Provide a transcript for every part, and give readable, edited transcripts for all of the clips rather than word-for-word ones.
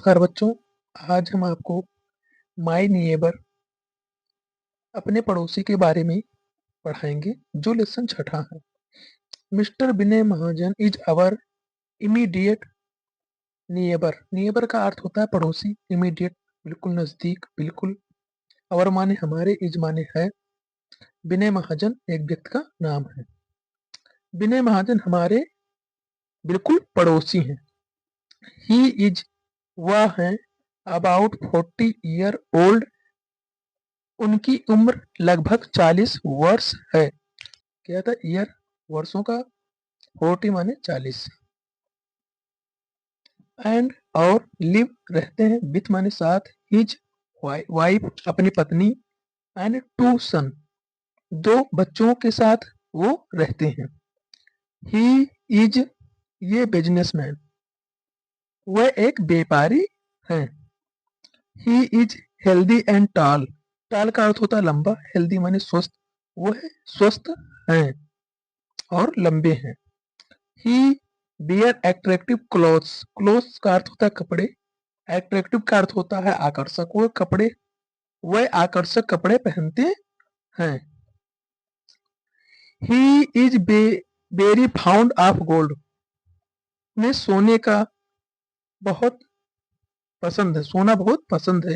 नमस्कार बच्चों, आज हम आपको माय नेबर अपने पड़ोसी के बारे में पढ़ाएंगे जो लेसन छठा है। Mister Vinay Mahajan is our immediate neighbour. Neighbour का अर्थ होता है पड़ोसी, इमीडिएट बिल्कुल नजदीक, बिल्कुल। अवर माने हमारे, इज माने है। विनय महाजन एक व्यक्ति का नाम है। विनय महाजन हमारे बिल्कुल पड़ोसी हैं। ही इज, वह है अबाउट 40 ईयर ओल्ड, उनकी उम्र लगभग 40 वर्ष है। क्या था ईयर, वर्षों का, 40 माने 40। एंड और लिव रहते हैं, विथ माने साथ, हिज वाइफ अपनी पत्नी, एंड 2 सन 2 बच्चों के साथ वो रहते हैं। ही इज, ये बिजनेसमैन, वह एक व्यापारी है। He is healthy and tall, tall का अर्थ होता है लंबा, हेल्दी माने स्वस्थ, वो है स्वस्थ हैं और लंबे हैं। ही बियर एट्रैक्टिव क्लोथ्स, क्लोथ्स का अर्थ होता है कपड़े, एट्रैक्टिव का अर्थ होता है आकर्षक, वो कपड़े, वह आकर्षक कपड़े पहनते हैं। He is very found of gold, उन्हें सोने का बहुत पसंद है, सोना बहुत पसंद है।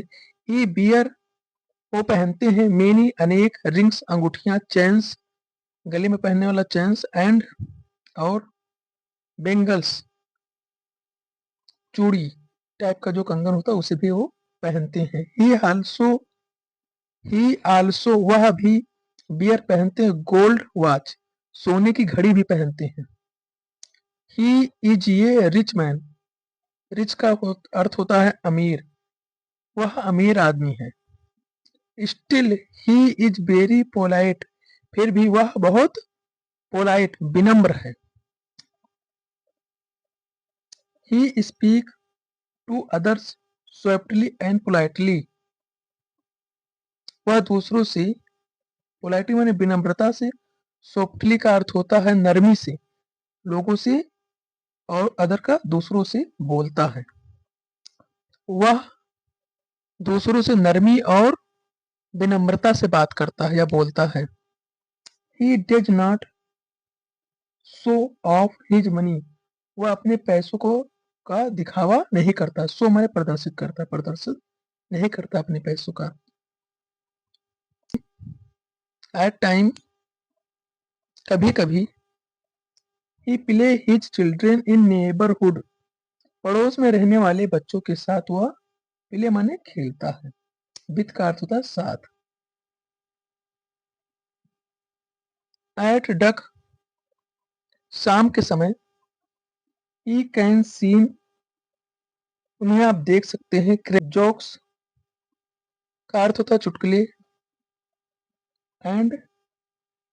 ही बियर, वो पहनते हैं, मेनी अनेक, रिंग्स अंगूठियां, चेन्स गले में पहनने वाला चेन्स, एंड और बेंगल्स चूड़ी टाइप का जो कंगन होता है उसे भी वो पहनते हैं। ही आल्सो वह भी बियर पहनते हैं, गोल्ड वॉच, सोने की घड़ी भी पहनते हैं। ही इज, ये रिच मैन, रिच का अर्थ होता है अमीर, वह अमीर आदमी है। Still he is very polite, फिर भी वह बहुत पोलाइट विनम्र है। He speak to others swiftly and politely, वह दूसरों से, पोलाइटली माने विनम्रता से, सॉफ्टली का अर्थ होता है नरमी से, लोगों से और अदर का दूसरों से बोलता है। वह दूसरों से नरमी और विनम्रता से बात करता है या बोलता है। He does not show off his money, वह अपने पैसों को का दिखावा नहीं करता, शो माने प्रदर्शित करता है, प्रदर्शित नहीं करता अपने पैसों का। एट टाइम, कभी कभी, he play his children in neighbourhood, पड़ोस में रहने वाले बच्चों के साथ वह प्ले माने खेलता है, विद का अर्थ होता है साथ। एट डक, शाम के समय, ही कैन सीन, उन्हें आप देख सकते हैं, क्रैक जोक्स का अर्थ होता है चुटकुले, and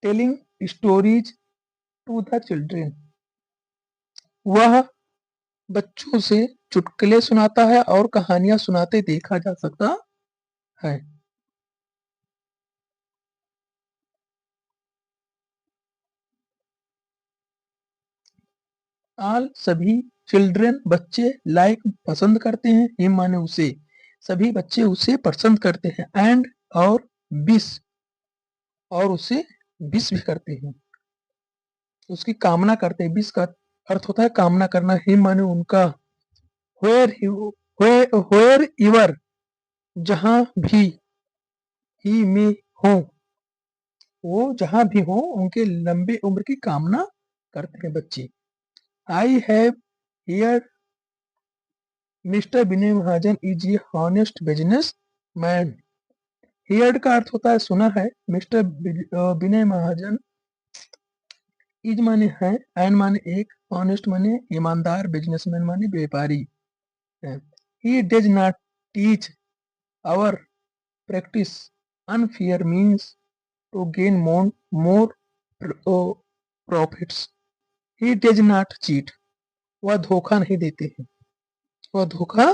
telling stories to the children, वह बच्चों से चुटकुले सुनाता है और कहानियां सुनाते देखा जा सकता है। ऑल, सभी, चिल्ड्रन बच्चे, लाइक पसंद करते हैं, हिम माने उसे, सभी बच्चे उसे पसंद करते हैं, एंड और विश, और उसे विश भी करते हैं, उसकी कामना करते हैं। विश का अर्थ होता है कामना करना, हिम माने उनका, वेयर वेयर इवर, जहां भी, ही में हो, वो जहां भी हो उनके लंबे उम्र की कामना करते हैं बच्चे। I have here mister Vinay Mahajan is a honest business man, heard का अर्थ होता है सुना है, मिस्टर विनय महाजन, इज माने है, एंड माने एक, ऑनेस्ट माने ईमानदार, बिजनेसमैन माने व्यापारी है। He does not teach our practice unfair means to gain more profits. He does not cheat, वह धोखा नहीं देते हैं, वह धोखा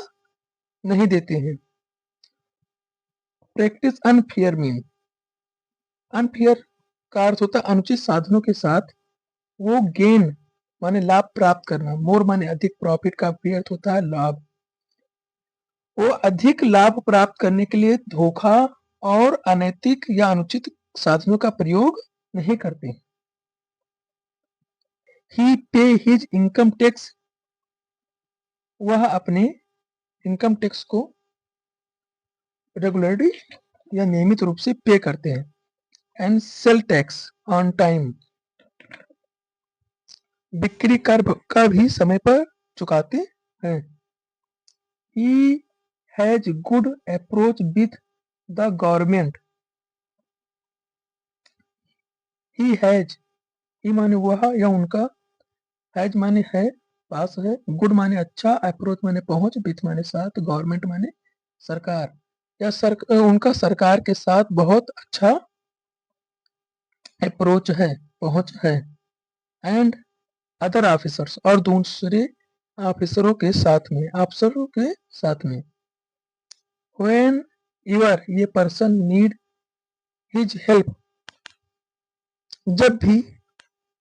नहीं देते हैं। प्रैक्टिस अनफेयर मीन, अनफेयर का अर्थ होता है अनुचित साधनों के साथ, वो गेन माने लाभ प्राप्त करना, मोर माने अधिक, प्रॉफिट का भी अर्थ होता है लाभ। वो अधिक लाभ प्राप्त करने के लिए धोखा और अनैतिक या अनुचित साधनों का प्रयोग नहीं करते। ही पे हिज इनकम टैक्स, वह अपने इनकम टैक्स को रेगुलरली या नियमित रूप से पे करते हैं। And sale tax on time, बिक्री कर का भी समय पर चुकाते हैं। He has good approach with the government, he has, he माने वह या उनका, हैज माने है, पास है, गुड माने अच्छा, अप्रोच माने पहुंच, विथ माने साथ, गवर्नमेंट माने सरकार, या उनका सरकार के साथ बहुत अच्छा अप्रोच है, पहुंच है। एंड अदर ऑफिसर्स, और दूसरे ऑफिसरों के साथ में। व्हेन एवर ये पर्सन नीड हिज हेल्प, जब भी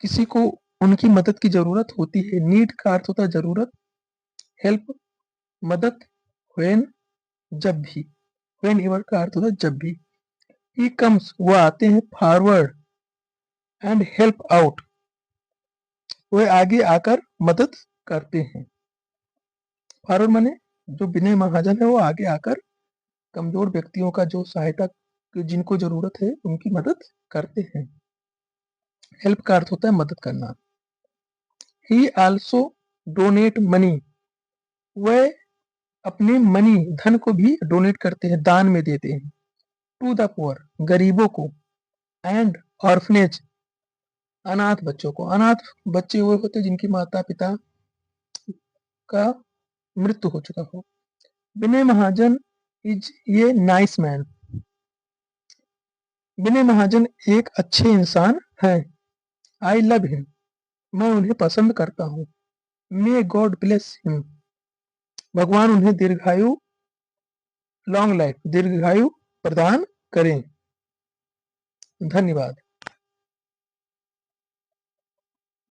किसी को उनकी मदद की जरूरत होती है। नीड का अर्थ होता है जरूरत, हेल्प मदद, व्हेन जब भी, व्हेन एवर का अर्थ होता है जब भी। ही कम्स, वो आते हैं, फॉरवर्ड एंड हेल्प आउट, वे आगे आकर मदद करते हैं। फॉरवर्ड माने जो विनय महाजन है वो आगे आकर कमजोर व्यक्तियों का जो सहायता, जिनको जरूरत है उनकी मदद करते हैं। हेल्प का अर्थ होता है मदद करना। ही आल्सो डोनेट मनी, वह अपने मनी धन को भी डोनेट करते हैं, दान में देते हैं। टू द पुअर, गरीबों को। एंड ऑर्फनेज, अनाथ बच्चों को। अनाथ बच्चे वो होते जिनकी माता पिता का मृत्यु हो चुका हो। विनय महाजन इज ये नाइस मैन, विनय महाजन एक अच्छे इंसान हैं। आई लव हिम, मैं उन्हें पसंद करता हूँ। मे गॉड ब्लेस हिम, भगवान उन्हें दीर्घायु, लॉन्ग लाइफ, दीर्घायु प्रदान करें। धन्यवाद।